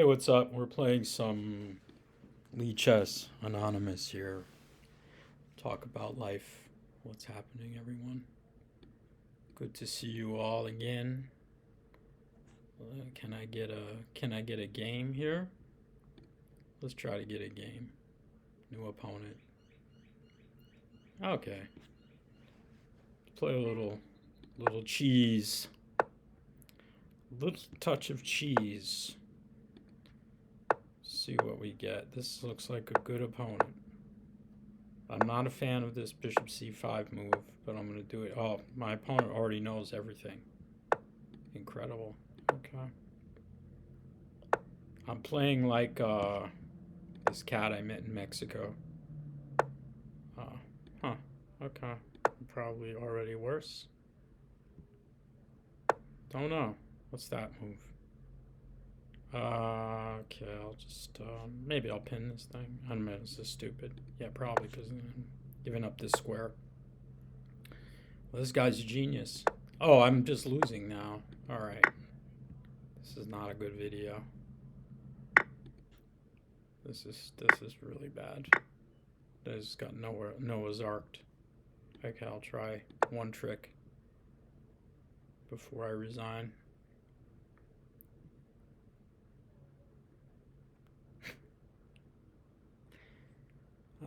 Hey, what's up? We're playing some Lichess Anonymous here. Talk about life. What's happening, everyone? Good to see you all again. Can I get a game here? Let's try to get a game. New opponent. Okay. Let's play a little cheese. Little touch of cheese. See what we get. This looks like a good opponent. I'm not a fan of this bishop c5 move, but I'm going to do it. Oh, my opponent already knows everything. Incredible. Okay. I'm playing like this cat I met in Mexico. Huh. Okay. Probably already worse. Don't know. What's that move? Okay, I'll just, maybe I'll pin this thing. I don't know, this is stupid. Yeah, probably, because I'm giving up this square. Well, this guy's a genius. Oh, I'm just losing now. Alright. This is not a good video. This is really bad. This got Noah's Arked. Okay, I'll try one trick before I resign.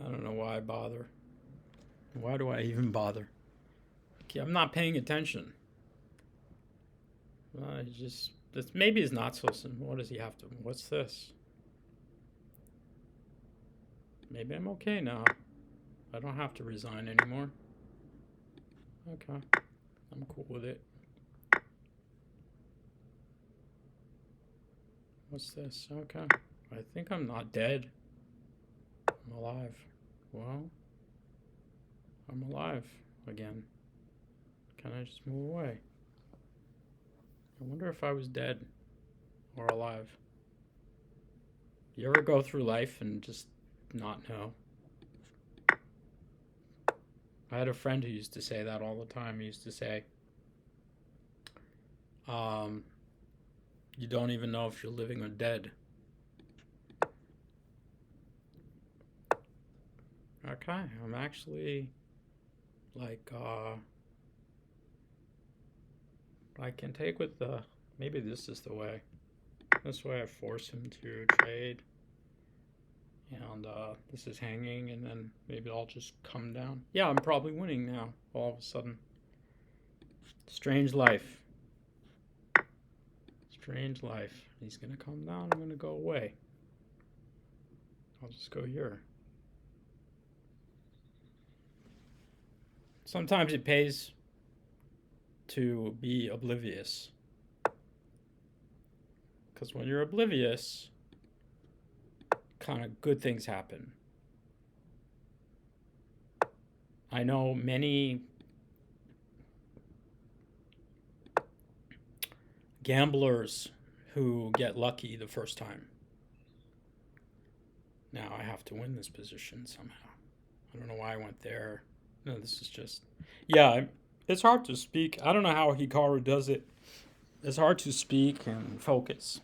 I don't know why I bother. Why do I even bother? Okay, I'm not paying attention. Maybe it's not so simple. What does he have to? What's this? Maybe I'm okay now. I don't have to resign anymore. Okay, I'm cool with it. What's this? Okay, I think I'm not dead. I'm alive. Well, I'm alive again. Can I just move away? I wonder if I was dead or alive. You ever go through life and just not know? I had a friend who used to say that all the time. He used to say, you don't even know if you're living or dead. Okay, I'm actually like, I can take with maybe this is the way. This way I force him to trade. And this is hanging, and then maybe I'll just come down. Yeah, I'm probably winning now, all of a sudden. Strange life. Strange life. He's going to come down, I'm going to go away. I'll just go here. Sometimes it pays to be oblivious. Because when you're oblivious, kind of good things happen. I know many gamblers who get lucky the first time. Now I have to win this position somehow. I don't know why I went there. No, this is just... Yeah, it's hard to speak. I don't know how Hikaru does it. It's hard to speak and focus.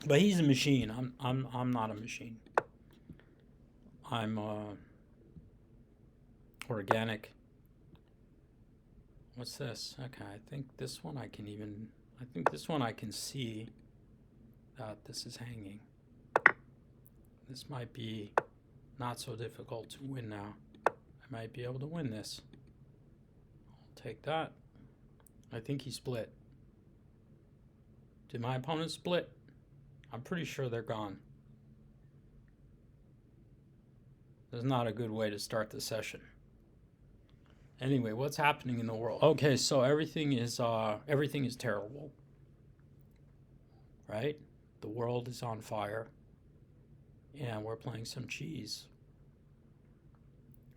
But he's a machine. I'm not a machine. I'm organic. What's this? Okay, I think this one I can see that this is hanging. This might be not so difficult to win now. I might be able to win this. I'll take that. I think he split. Did my opponent split? I'm pretty sure they're gone. That's not a good way to start the session. Anyway, what's happening in the world? Okay, so everything is terrible. Right? The world is on fire. And we're playing some cheese.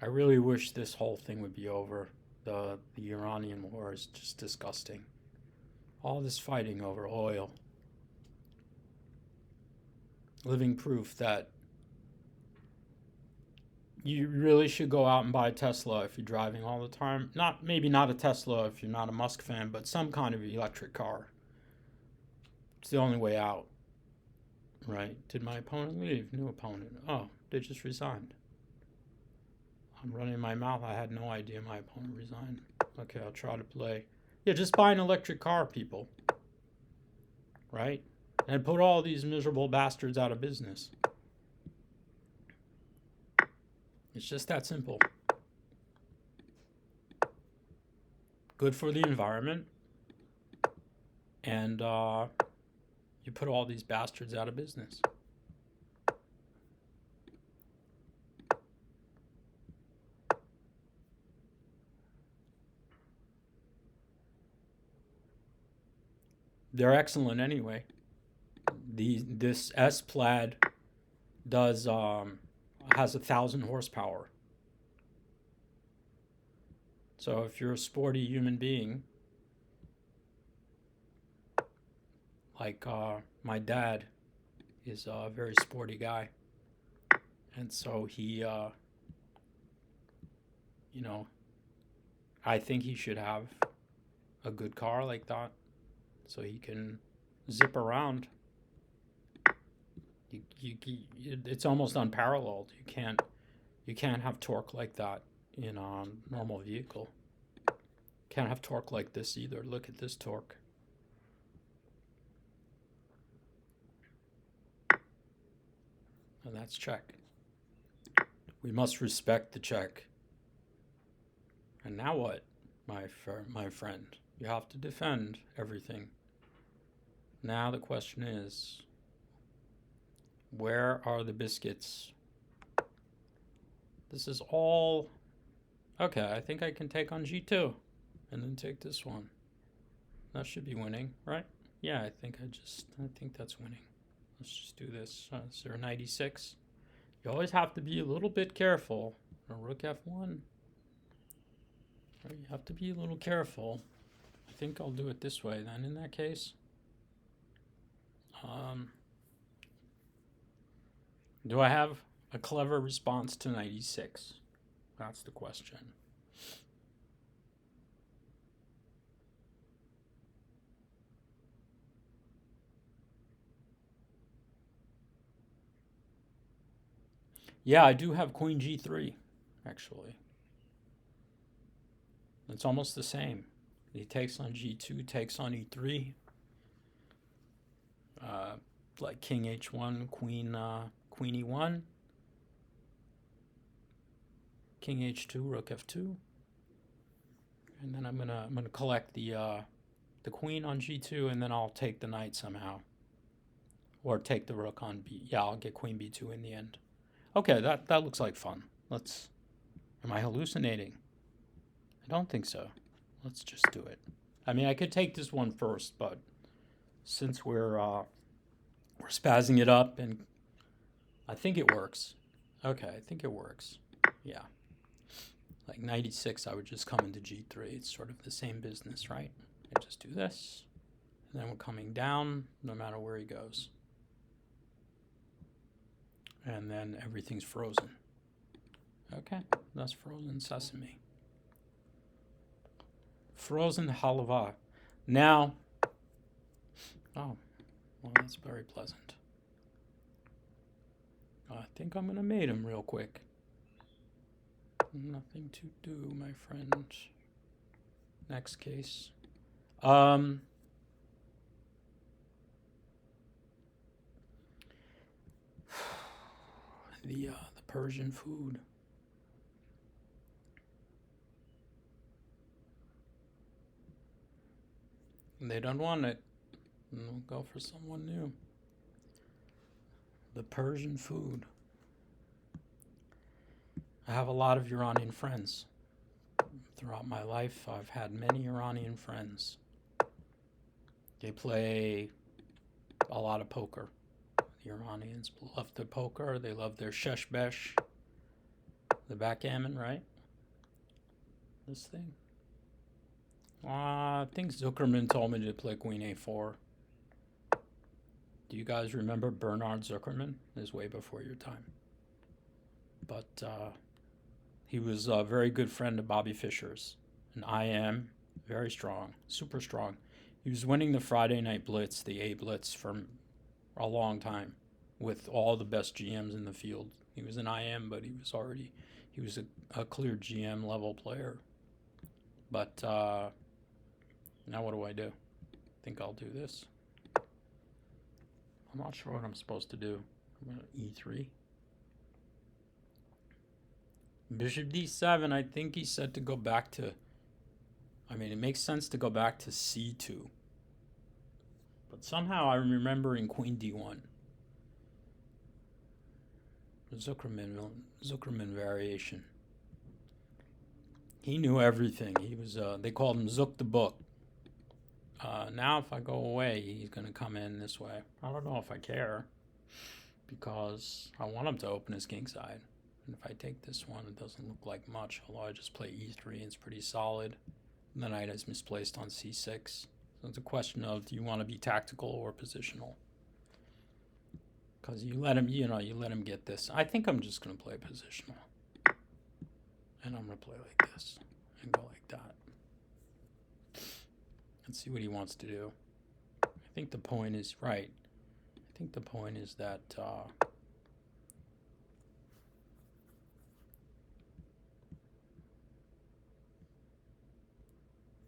I really wish this whole thing would be over. The Iranian war is just disgusting. All this fighting over oil. Living proof that you really should go out and buy a Tesla if you're driving all the time. Maybe not a Tesla if you're not a Musk fan, but some kind of electric car. It's the only way out. Right. Did my opponent leave? New opponent. Oh, they just resigned. I'm running my mouth. I had no idea my opponent resigned. Okay, I'll try to play. Yeah, just buy an electric car, people. Right? And put all these miserable bastards out of business. It's just that simple. Good for the environment. And you put all these bastards out of business. They're excellent anyway. This S Plaid does has 1,000 horsepower. So if you're a sporty human being, like my dad is a very sporty guy, and so he, I think he should have a good car like that, so he can zip around. It's almost unparalleled. You can't have torque like that in a normal vehicle. Can't have torque like this either. Look at this torque. And that's check. We must respect the check. And now what, my friend? You have to defend everything. Now the question is, where are the biscuits? This is all... Okay, I think I can take on G2. And then take this one. That should be winning, right? Yeah, I think that's winning. Let's just do this. 096. You always have to be a little bit careful. Rook F1. You have to be a little careful. I think I'll do it this way then in that case. Do I have a clever response to 96? That's the question. Yeah, I do have Queen G3, actually. It's almost the same. He takes on G2, takes on E3. Like King H1, Queen E1. King H2, Rook F2. And then I'm gonna collect the Queen on G2, and then I'll take the Knight somehow. Or take the Rook on B. Yeah, I'll get Queen B2 in the end. Okay, that looks like fun. Am I hallucinating? I don't think so. Let's just do it. I mean, I could take this one first, but since we're spazzing it up, and I think it works. Okay, I think it works. Yeah. Like 96, I would just come into G3. It's sort of the same business, right? I just do this, and then we're coming down no matter where he goes. And then everything's frozen. Okay, that's frozen sesame. Frozen halva. Now, oh, well, that's very pleasant. I think I'm going to mate him real quick. Nothing to do, my friend. Next case. The Persian food. They don't want it. We'll go for someone new. The Persian food. I have a lot of Iranian friends. Throughout my life, I've had many Iranian friends. They play a lot of poker. The Iranians love the poker. They love their sheshbesh. The backgammon, right? This thing. I think Zuckerman told me to play Queen A4. Do you guys remember Bernard Zuckerman? This is way before your time. But he was a very good friend of Bobby Fischer's. And I am very strong, super strong. He was winning the Friday Night Blitz, the A Blitz, for a long time. with all the best GMs in the field. He was an IM, but he was a clear GM level player. But now what do I do? I think I'll do this. I'm not sure what I'm supposed to do. I'm going to E3. Bishop D7, I think he said to go back to... I mean, it makes sense to go back to C2. But somehow I'm remembering Queen D1. Zuckerman variation. He knew everything. He was, they called him Zook the Book. Now if I go away, he's going to come in this way. I don't know if I care, because I want him to open his king side. And if I take this one, it doesn't look like much, although I just play E3 and it's pretty solid. And the knight is misplaced on C6. So it's a question of, do you want to be tactical or positional? Because you let him, you let him get this. I think I'm just going to play positional. And I'm going to play like this and go like that. Let's see what he wants to do. I think the point is right. I think the point is that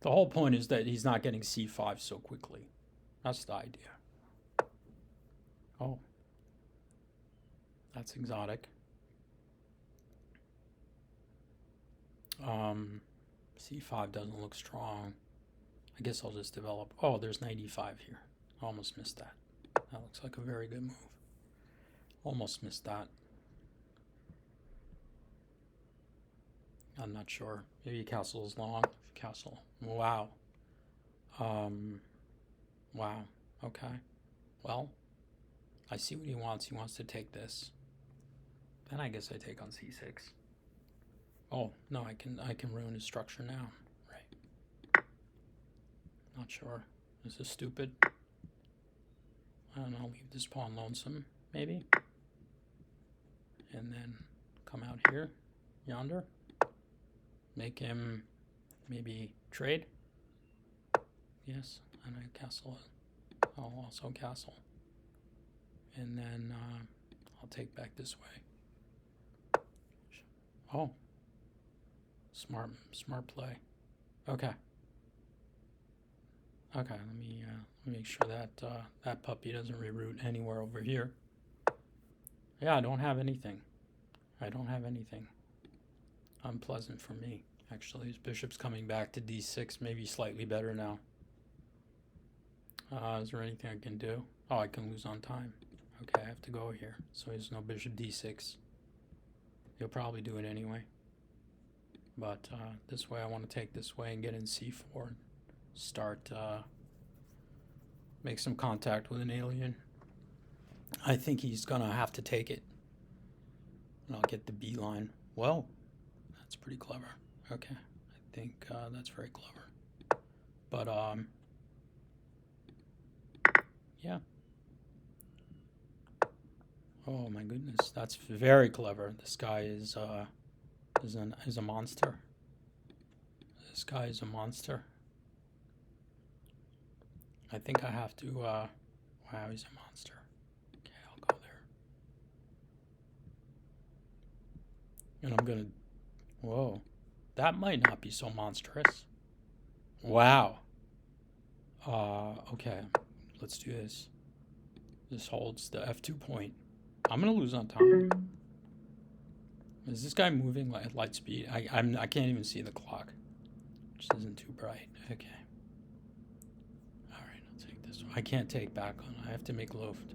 the whole point is that he's not getting C5 so quickly. That's the idea. Oh, that's exotic. C5 doesn't look strong. I guess I'll just develop. Oh, there's knight E5 here. I almost missed that. That looks like a very good move. Almost missed that. I'm not sure. Maybe castle is long. Castle. Wow. Wow. Okay. Well, I see what he wants. He wants to take this. Then I guess I take on C6. Oh, no, I can ruin his structure now. Right. Not sure. This is stupid. I don't know, leave this pawn lonesome, maybe. And then come out here, yonder. Make him maybe trade. Yes, and I castle it. I'll also castle. And then I'll take back this way. Oh. Smart play. Okay. Okay, let me make sure that that puppy doesn't reroute anywhere over here. Yeah, I don't have anything. I don't have anything. Unpleasant for me. Actually, his bishop's coming back to D6, maybe slightly better now. Is there anything I can do? Oh, I can lose on time. Okay, I have to go here. So there's no bishop D6. He'll probably do it anyway. But this way, I want to take this way and get in C4 and start, make some contact with an alien. I think he's going to have to take it. And I'll get the B line. Well, that's pretty clever. Okay, I think that's very clever. But, yeah. Oh my goodness, that's very clever. This guy is a monster. This guy is a monster. I think I have to, wow, he's a monster. Okay, I'll go there. And I'm gonna, whoa, that might not be so monstrous. Wow. Okay, let's do this. This holds the F2 point. I'm gonna lose on time. Is this guy moving at light speed? I can't even see the clock, which isn't too bright. Okay. All right, I'll take this one. I can't take back on. I have to make Luft.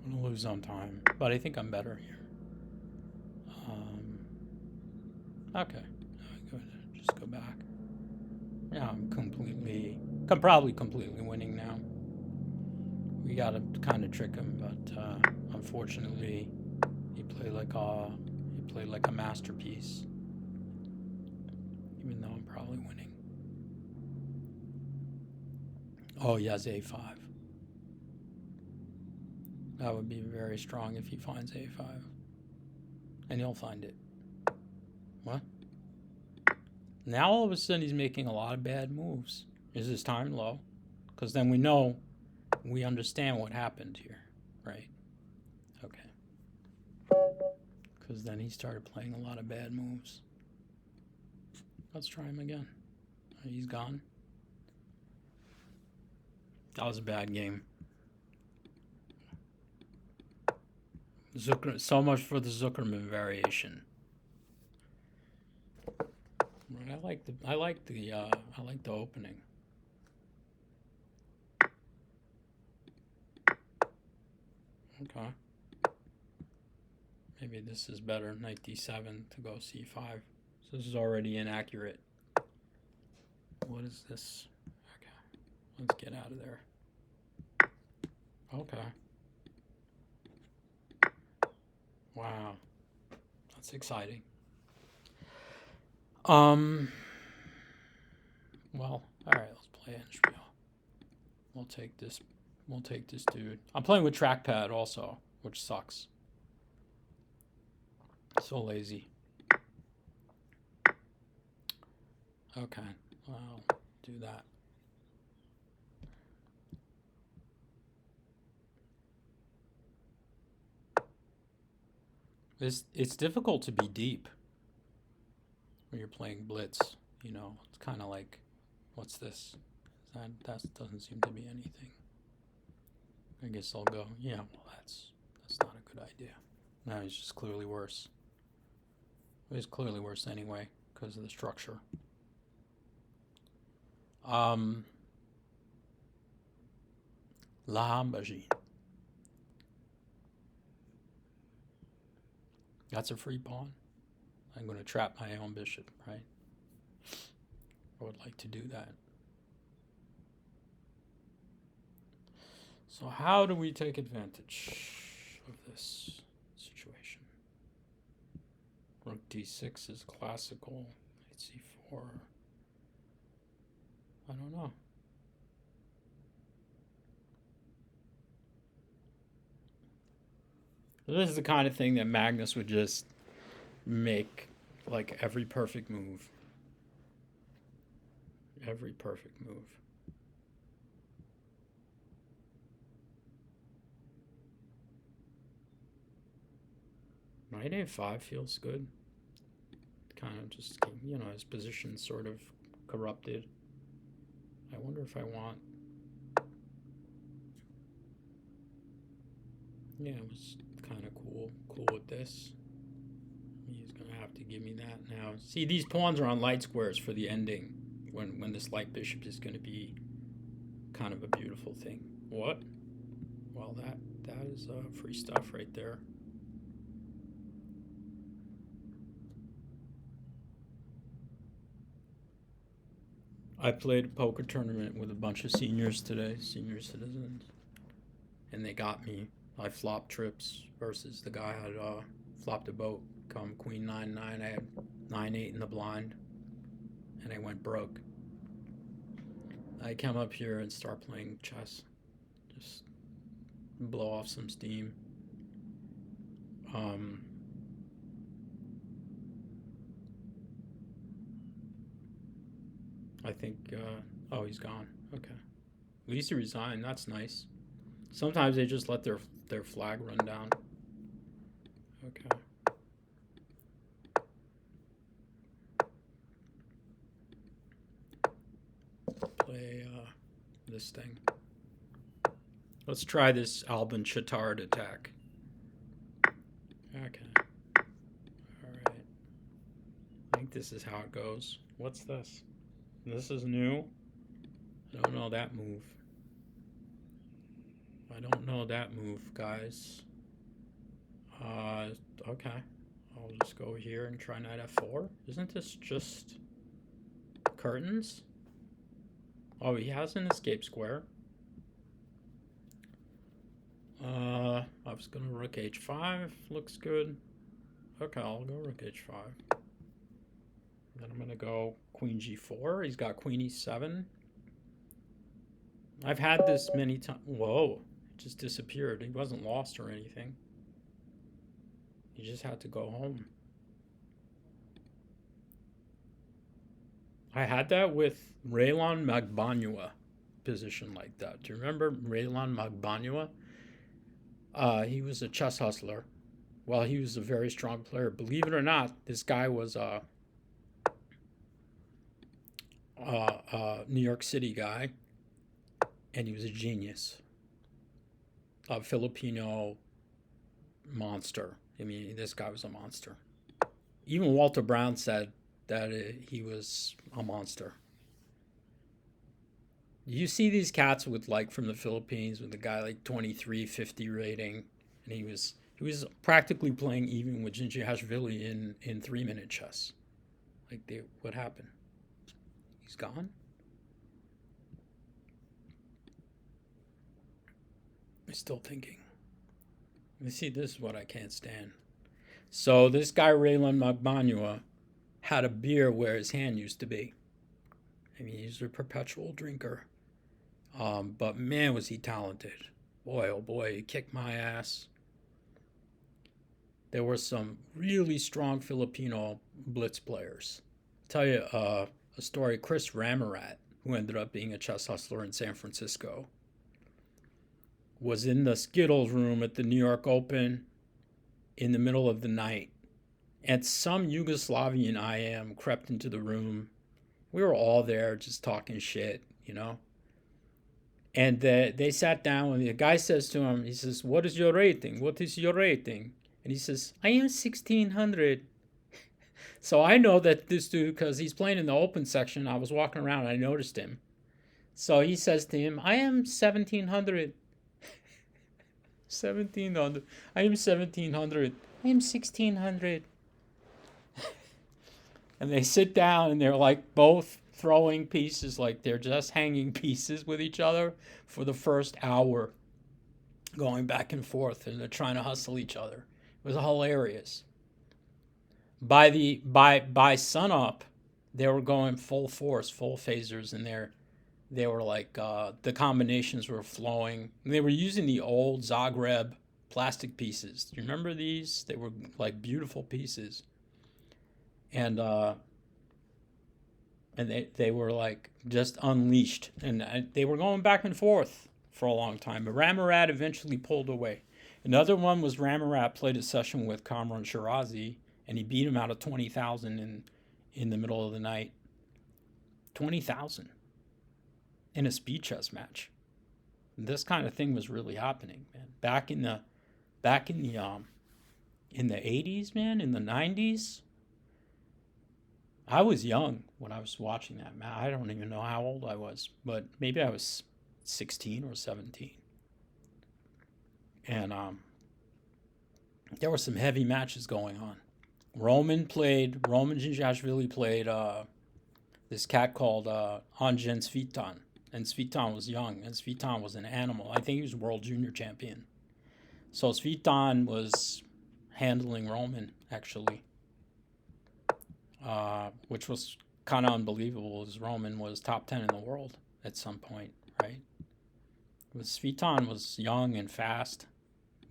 I'm gonna lose on time, but I think I'm better here. Okay. Just go back. Yeah, I'm probably completely winning now. We gotta kind of trick him, but unfortunately, he played like a masterpiece. Even though I'm probably winning. Oh, he has A5. That would be very strong if he finds A5, and he'll find it. What? Now all of a sudden he's making a lot of bad moves. Is his time low? Because then we know We understand what happened here, right? Okay. Because then he started playing a lot of bad moves. Let's try him again. He's gone. That was a bad game. So much for the Zuckerman variation. I like the opening. Okay. Maybe this is better. Knight d7 to go c5. So this is already inaccurate. What is this? Okay. Let's get out of there. Okay. Wow. That's exciting. Well, all right, let's play Endspiel. We'll take this dude. I'm playing with trackpad also, which sucks. So lazy. Okay, I'll do that. It's difficult to be deep when you're playing Blitz. You know, it's kind of like, what's this? That doesn't seem to be anything. I guess I'll go. Yeah, well, that's not a good idea. No, it's just clearly worse. It's clearly worse anyway because of the structure. La Magie. That's a free pawn. I'm going to trap my own bishop, right? I would like to do that. So how do we take advantage of this situation? Rook d6 is classical. Knight c4. I don't know. This is the kind of thing that Magnus would just make like every perfect move. Every perfect move. Knight a5 feels good. Kind of just, you know, his position's sort of corrupted. I wonder if I want... Yeah, it was kind of cool with this. He's going to have to give me that now. See, these pawns are on light squares for the ending. When this light bishop is going to be kind of a beautiful thing. What? Well, that is free stuff right there. I played a poker tournament with a bunch of seniors today, senior citizens, and they got me. I flopped trips versus the guy had flopped a boat. Come queen 9-9, I had 9-8 in the blind, and I went broke. I come up here and start playing chess, just blow off some steam. I think, oh, he's gone. Okay. At least he resigned. That's nice. Sometimes they just let their flag run down. Okay. Play this thing. Let's try this Albin Chittard attack. Okay. Alright. I think this is how it goes. What's this? This is new. I don't know that move. I don't know that move, guys. Okay. I'll just go here and try knight f4. Isn't this just curtains? Oh, he has an escape square. I was gonna rook h5. Looks good. Okay, I'll go rook h5. Then I'm gonna go queen g4. He's got queen e7. I've had this many times. Whoa, it just disappeared. He wasn't lost or anything. He just had to go home. I had that with Raylon Magbanua position like that. Do you remember Raylan Magbanua? He was a chess hustler. Well, he was a very strong player. Believe it or not, this guy was a New York City guy, and he was a genius. A Filipino monster. I mean, this guy was a monster. Even Walter Brown said that he was a monster. You see these cats with like from the Philippines with a guy like 2350 rating, and he was practically playing even with Jinjiashvili in 3-minute chess. Like what happened? He's gone. I'm still thinking. You see, this is what I can't stand. So this guy Raylan Magbanua had a beer where his hand used to be. I mean, he's a perpetual drinker. But man, was he talented. Boy, oh boy, he kicked my ass. There were some really strong Filipino Blitz players. I'll tell you a story. Chris Ramarat, who ended up being a chess hustler in San Francisco, was in the Skittles room at the New York Open in the middle of the night. And some Yugoslavian IM crept into the room. We were all there just talking shit, you know. And they sat down, and the guy says to him, he says, "What is your rating? What is your rating?" And he says, "I am 1600. So I know that this dude, because he's playing in the open section, I was walking around and I noticed him. So he says to him, "I am 1700. 1700. I am 1700. I am 1600. And they sit down and they're like both throwing pieces, like they're just hanging pieces with each other for the first hour, going back and forth, and they're trying to hustle each other. It was hilarious. By sunup, they were going full force, full phasers in there. They were like, the combinations were flowing. They were using the old Zagreb plastic pieces. Do you remember these? They were like beautiful pieces. And they were like just unleashed. And they were going back and forth for a long time. But Ramarat eventually pulled away. Another one was Ramarat played a session with Kamran Shirazi, and he beat him out of 20,000 in the middle of the night. 20,000. In a speed chess match. This kind of thing was really happening, man. Back in the 80s, man, in the 90s. I was young when I was watching that, man. I don't even know how old I was, but maybe I was 16 or 17. And there were some heavy matches going on. Roman Jinjiashvili played this cat called Anjan Svitan. And Svitan was young, and Svitan was an animal. I think he was world junior champion. So Svitan was handling Roman, actually, which was kind of unbelievable, as Roman was top 10 in the world at some point, right? But Svitan was young and fast.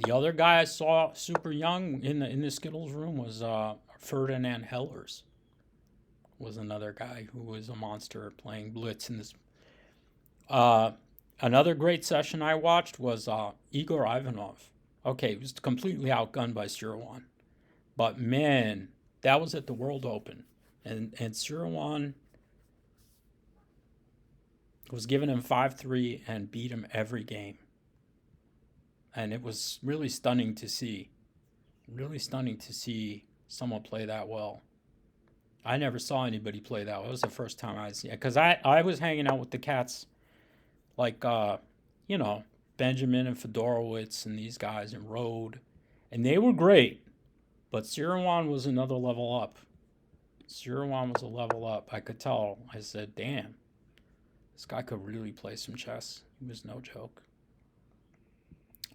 The other guy I saw super young in the Skittles room was Ferdinand Hellers. Was another guy who was a monster playing Blitz in this. Another great session I watched was Igor Ivanov. Okay, he was completely outgunned by Sirawan. But man, that was at the World Open. And Sirawan was giving him 5-3 and beat him every game. And it was really stunning to see. Really stunning to see someone play that well. I never saw anybody play that well. It was the first time I'd seen it. Because I was hanging out with the cats like, Benjamin and Fedorowicz and these guys and Rode. And they were great. But Sirawan was another level up. Sirawan was a level up. I could tell. I said, damn, this guy could really play some chess. He was no joke.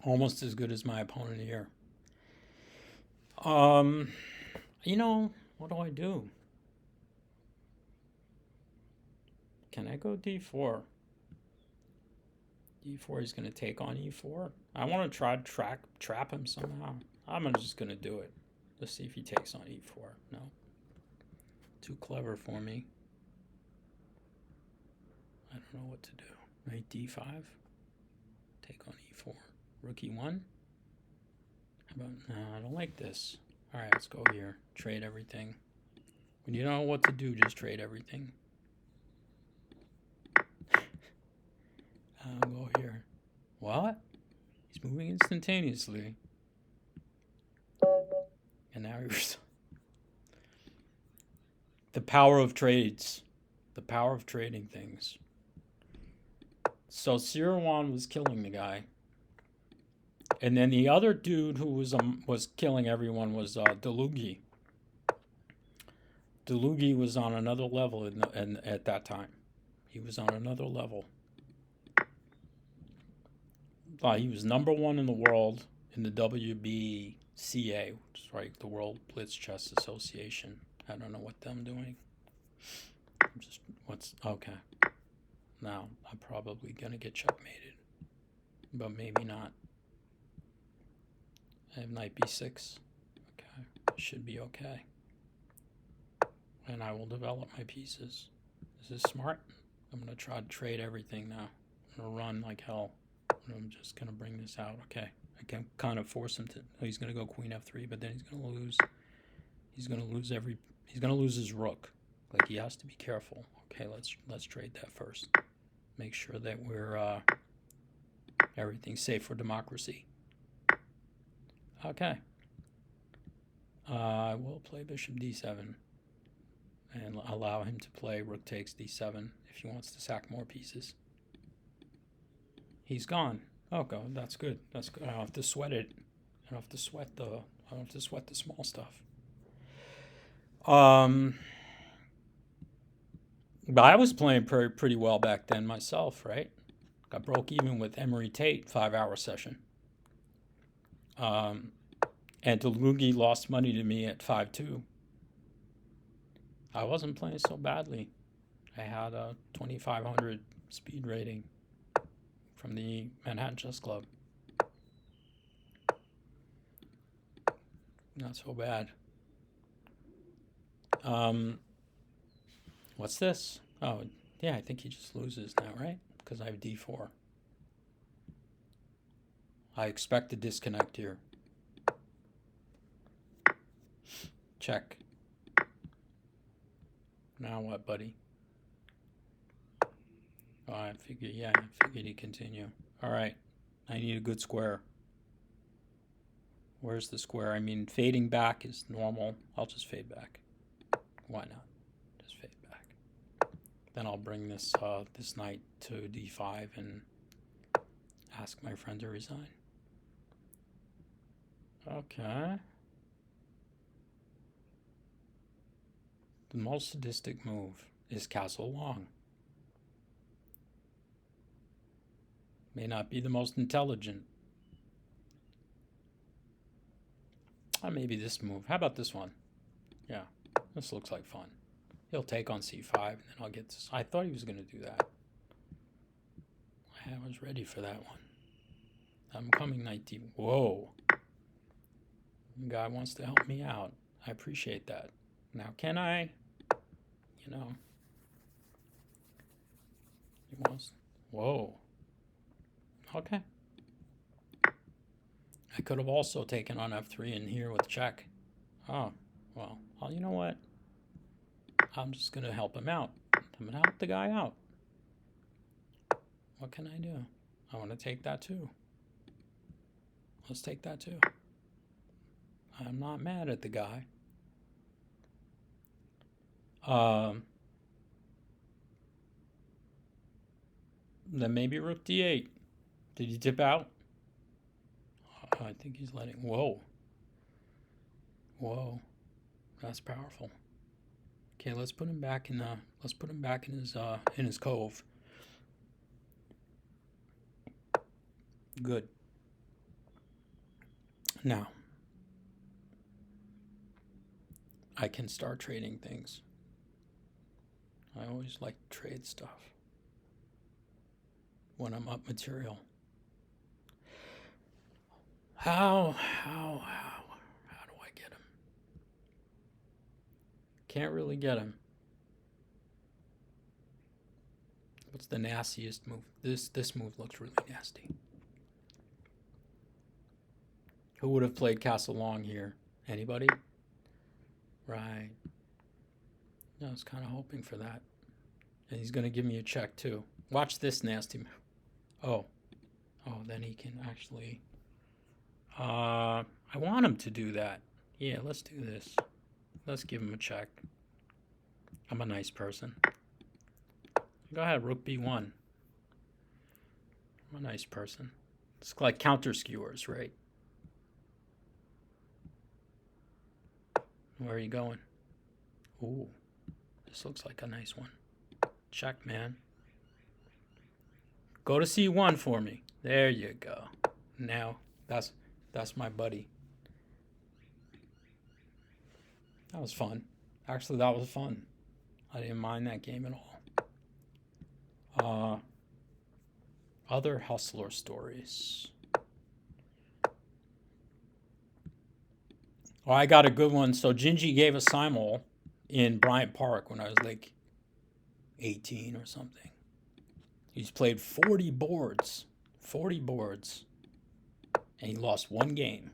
Almost as good as my opponent here. What do I do? Can I go d4? d4, he's going to take on e4. I want to try to trap him somehow. I'm just going to do it. Let's see if he takes on e4. No. Too clever for me. I don't know what to do. Knight d5. Take on e4. Rook e1. How about, no, I don't like this. All right, let's go here. Trade everything. When you don't know what to do, just trade everything. I'll go here. What? He's moving instantaneously. And now he's... The power of trades. The power of trading things. So Sirwan was killing the guy. And then the other dude who was killing everyone was Delugi. Delugi was on another level at that time. He was on another level. He was #1 in the world in the WBCA, which is right, the World Blitz Chess Association. I don't know what I'm doing. Okay. Now, I'm probably going to get checkmated. But maybe not. I have knight b6. Okay. Should be okay. And I will develop my pieces. Is this smart? I'm going to try to trade everything now. I'm going to run like hell. I'm just going to bring this out. Okay. I can kind of force him to... He's going to go queen f3, but then he's going to lose. He's going to lose He's going to lose his rook. Like, he has to be careful. Okay, let's trade that first. Make sure that we're... everything's safe for democracy. Okay. I will play bishop d7. And allow him to play rook takes d7 if he wants to sack more pieces. He's gone. Okay, that's good. That's good. I don't have to sweat it. I don't have to sweat the small stuff. But I was playing pretty well back then myself, right? I broke even with Emery Tate 5-hour session. And Delugi lost money to me at 5-2. I wasn't playing so badly. I had a 2,500 speed rating from the Manhattan Chess Club. Not so bad. What's this? Oh, yeah, I think he just loses now, right? Because I have d4. I expect a disconnect here. Check. Now what, buddy? Oh, I figured he'd continue. All right, I need a good square. Where's the square? I mean, fading back is normal. I'll just fade back. Why not? Just fade back. Then I'll bring this this knight to d5 and ask my friend to resign. Okay. The most sadistic move is castle long. May not be the most intelligent. Maybe this move. How about this one? Yeah, this looks like fun. He'll take on c5, and then I'll get this. I thought he was going to do that. I was ready for that one. I'm coming knight d. Whoa. The guy wants to help me out. I appreciate that. Now, can I? You know. He wants. Whoa. Okay. I could have also taken on f3 in here with check. Oh, well, you know what? I'm just going to help him out. I'm going to help the guy out. What can I do? I want to take that too. Let's take that too. I'm not mad at the guy. Then maybe rook d8. Did he tip out? I think he's letting... Whoa. Whoa. That's powerful. Okay, let's put him back in his cove. Good. Now, I can start trading things. I always like to trade stuff when I'm up material. How do I get him? Can't really get him. What's the nastiest move? This move looks really nasty. Who would have played Castle Long here? Anybody? Right. I was kind of hoping for that. And he's going to give me a check too. Watch this nasty move. Oh, then he can actually... I want him to do that. Yeah, let's do this. Let's give him a check. I'm a nice person. Go ahead, rook b1. I'm a nice person. It's like counter skewers, right? Where are you going? Ooh, this looks like a nice one. Check, man. Go to c1 for me. There you go. Now, that's my buddy. That was fun. Actually, that was fun. I didn't mind that game at all. Other hustler stories. Oh, I got a good one. So Gingy gave a simul in Bryant Park when I was like 18 or something. He's played 40 boards. 40 boards. And he lost one game.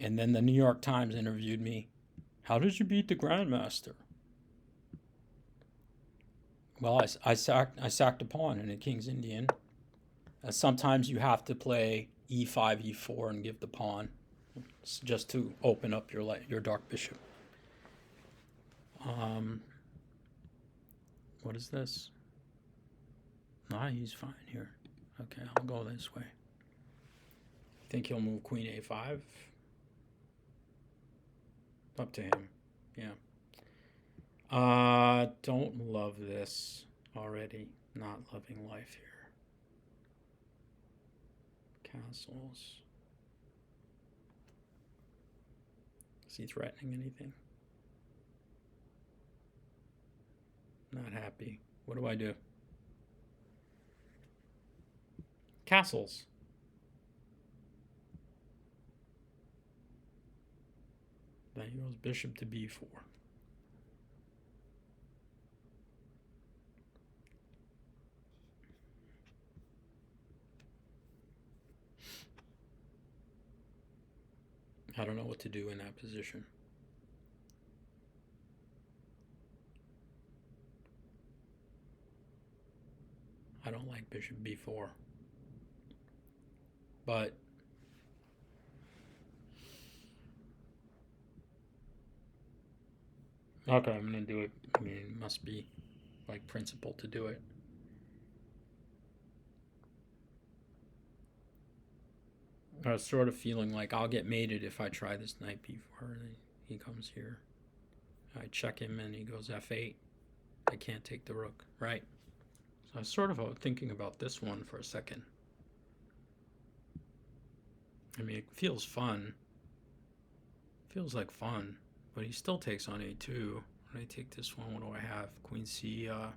And then the New York Times interviewed me. How did you beat the Grandmaster? Well, I sacked a pawn in a King's Indian. Sometimes you have to play e5, e4, and give the pawn just to open up your dark bishop. What is this? Nah, he's fine here. Okay, I'll go this way. Think he'll move queen a5? Up to him. Yeah. Don't love this already. Not loving life here. Castles. Is he threatening anything? Not happy. What do I do? Castles. Then he goes bishop to b4. I don't know what to do in that position. I don't like bishop b4. But okay, I'm going to do it. I mean, it must be like principle to do it. I was sort of feeling like I'll get mated if I try this knight b4. He comes here. I check him and he goes f8. I can't take the rook, right? So I was sort of thinking about this one for a second. I mean, it feels fun. Feels like fun. But he still takes on a2. When I take this one, what do I have? Queen c. All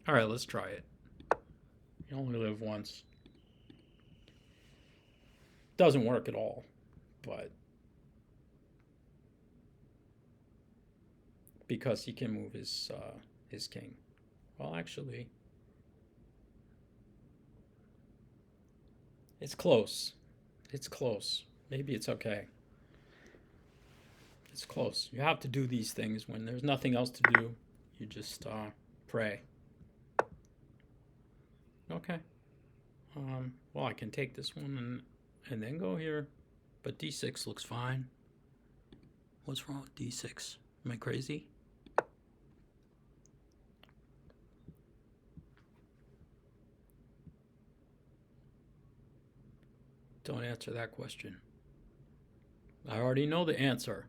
right, let's try it. You only live once. Doesn't work at all, but because he can move his king. Well, actually, it's close. It's close. Maybe it's okay. It's close. You have to do these things when there's nothing else to do. You just pray. Okay. Well, I can take this one and then go here. But d6 looks fine. What's wrong with d6? Am I crazy? Don't answer that question. I already know the answer.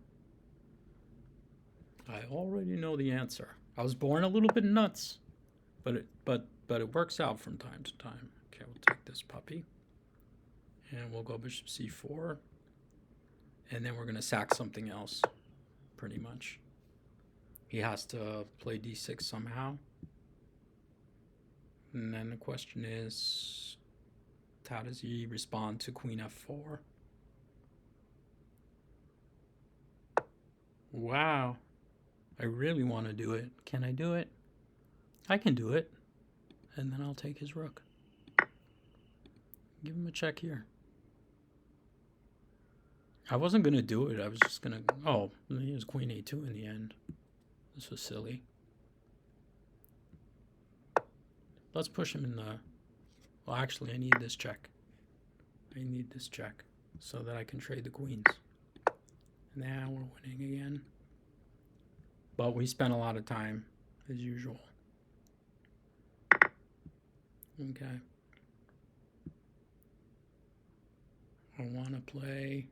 I already know the answer. I was born a little bit nuts, but it works out from time to time. Okay, we'll take this puppy, and we'll go bishop c4, and then we're gonna sack something else, pretty much. He has to play d6 somehow, and then the question is, how does he respond to queen f4? Wow. I really want to do it. Can I do it? I can do it. And then I'll take his rook. Give him a check here. I wasn't going to do it. I was just going to... Oh, he was queen a2 in the end. This was silly. Let's push him in the... Well, actually, I need this check. I need this check so that I can trade the queens. Now we're winning again. But we spent a lot of time, as usual. Okay. I want to play...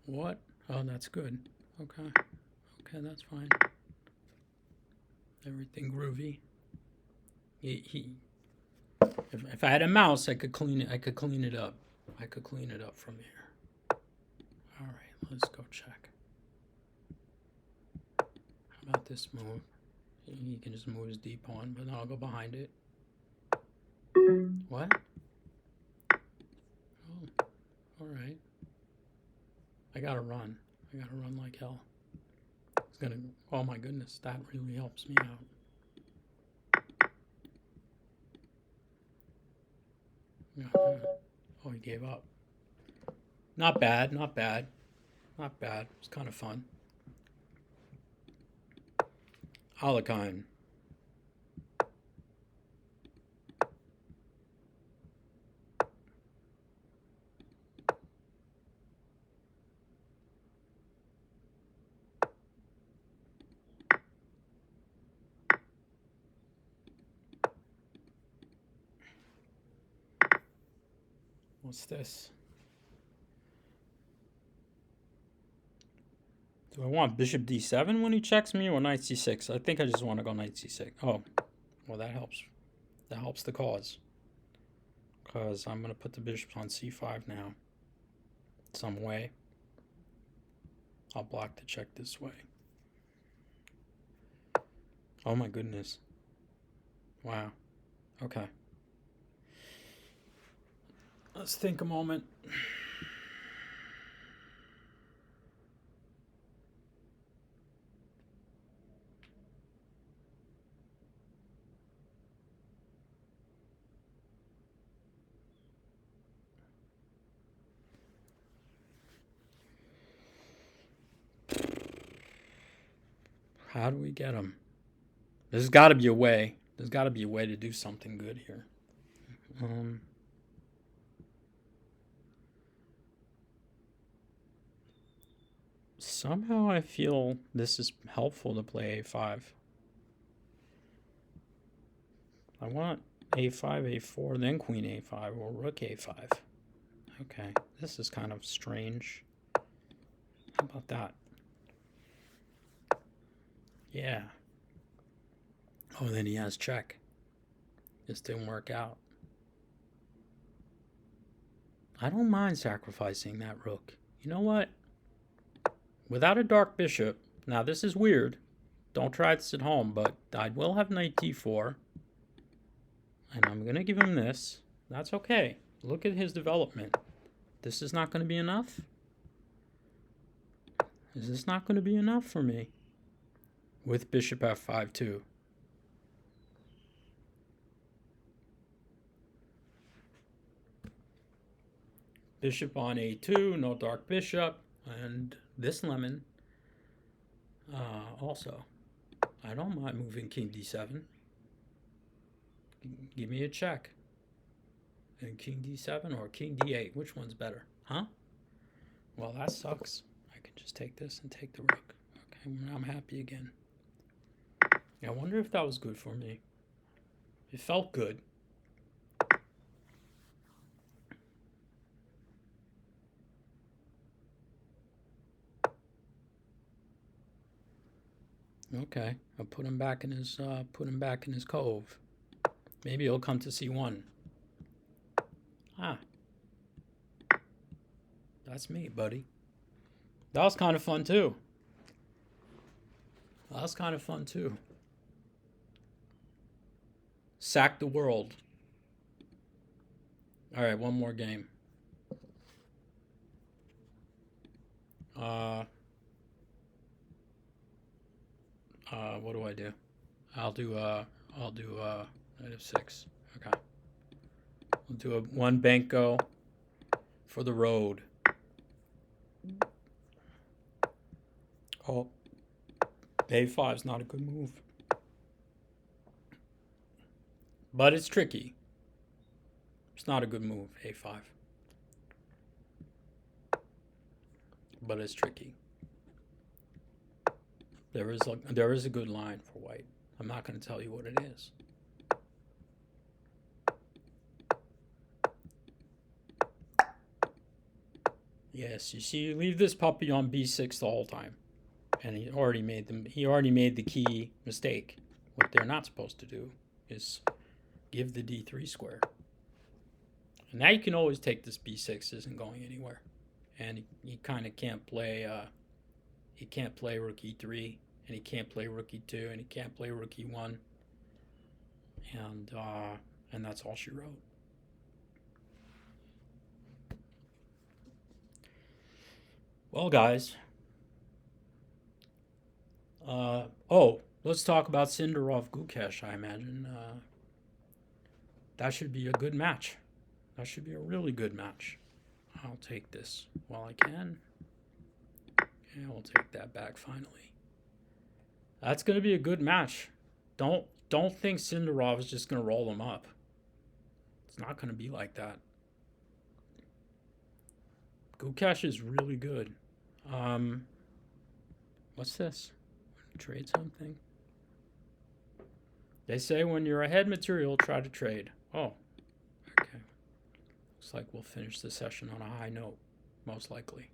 What? Oh, that's good. Okay. Okay, that's fine. Everything groovy. If I had a mouse, I could clean it. I could clean it up. I could clean it up from here. All right, let's go check. How about this move? He can just move his d pawn, but then I'll go behind it. What? Oh, all right. I gotta run. I gotta run like hell. It's gonna. Oh my goodness, that really helps me out. Oh, he gave up. Not bad, not bad. Not bad. It's kind of fun. Alekhine. What's this? Do I want bishop d7 when he checks me or knight c6? I think I just want to go knight c6. Oh, well, that helps. That helps the cause. Because I'm going to put the bishop on c5 now. Some way. I'll block the check this way. Oh my goodness. Wow. Okay. Let's think a moment. How do we get him? There's got to be a way. There's got to be a way to do something good here. Somehow I feel this is helpful to play a5. I want a5, a4, then queen a5, or rook a5. Okay, this is kind of strange. How about that? Yeah. Oh, then he has check. This didn't work out. I don't mind sacrificing that rook. You know what? Without a dark bishop, now this is weird. Don't try this at home, but I will have knight d4. And I'm going to give him this. That's okay. Look at his development. This is not going to be enough? Is this not going to be enough for me? With bishop f5 too. Bishop on a2, no dark bishop, and this lemon also. I don't mind moving king d7. Give me a check. And king d7 or king d8, which one's better? Huh? Well, that sucks. I can just take this and take the rook. Okay, I'm happy again. I wonder if that was good for me. It felt good. Okay, I'll put him back in his cove. Maybe he'll come to c1. Ah, that's me, buddy. That was kind of fun too. That was kind of fun too. Sack the world. All right, one more game. What do I do? I'll do -6. Okay. We'll do a one banco for the road. Oh, A5 is not a good move. But it's tricky. It's not a good move, A5. But it's tricky. There is a good line for white. I'm not going to tell you what it is. Yes, you see, you leave this puppy on B6 the whole time. And he already made the key mistake. What they're not supposed to do is give the D3 square. And now you can always take this B6 isn't going anywhere. And he kind of can't play he can't play rook E3, and he can't play rook E2, and he can't play rook E1. And that's all she wrote. Well, guys. Let's talk about Sindarov Gukesh, I imagine. That should be a good match. That should be a really good match. I'll take this while I can. And we'll take that back finally. That's going to be a good match. Don't think Sindarov is just going to roll him up. It's not going to be like that. Gukesh is really good. What's this? Trade something? They say when you're ahead material, try to trade. Oh, okay. Looks like we'll finish the session on a high note, most likely.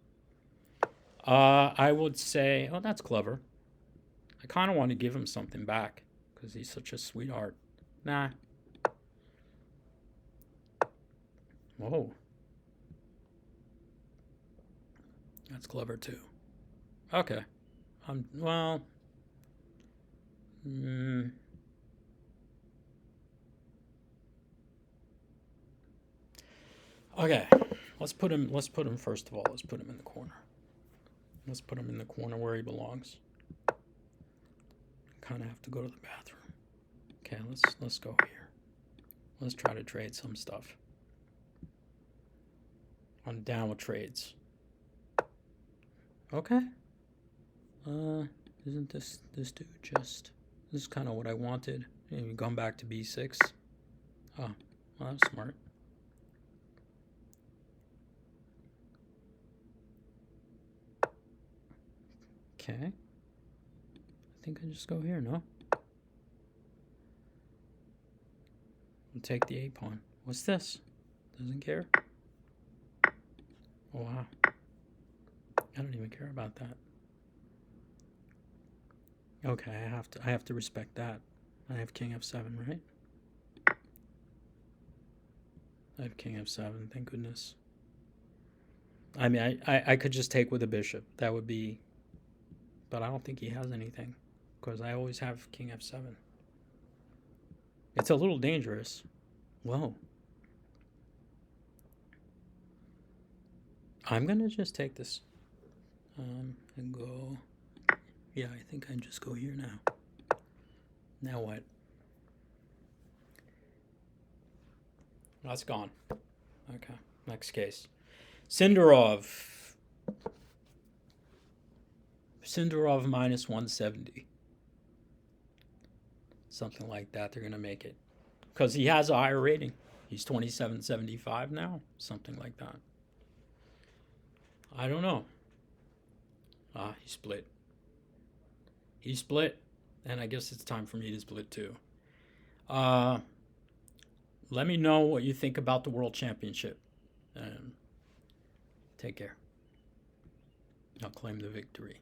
I would say, oh, that's clever. I kind of want to give him something back because he's such a sweetheart. Nah. Whoa. That's clever too. Okay. Well. Okay. Let's put him first of all. Let's put him in the corner. Let's put him in the corner where he belongs. Kind of have to go to the bathroom. Okay, let's go here. Let's try to trade some stuff. I'm down with trades. Okay. Isn't this dude just... This is kind of what I wanted. Maybe gone back to B6. Oh, well, that's smart. Okay. I think I just go here, no? We'll take the A-pawn. What's this? Doesn't care? Oh, wow. I don't even care about that. Okay, I have to respect that. I have king f7, right? I have king f7, thank goodness. I mean, I could just take with a bishop. That would be... But I don't think he has anything, because I always have king f7. It's a little dangerous. Whoa. I'm going to just take this and go... Yeah, I think I just go here now. Now what? That's gone. Okay, next case. Sindarov minus 170. Something like that, they're going to make it. Because he has a higher rating. He's 2775 now. Something like that. I don't know. He split. He split, and I guess it's time for me to split too. Let me know what you think about the World Championship. Take care. I'll claim the victory.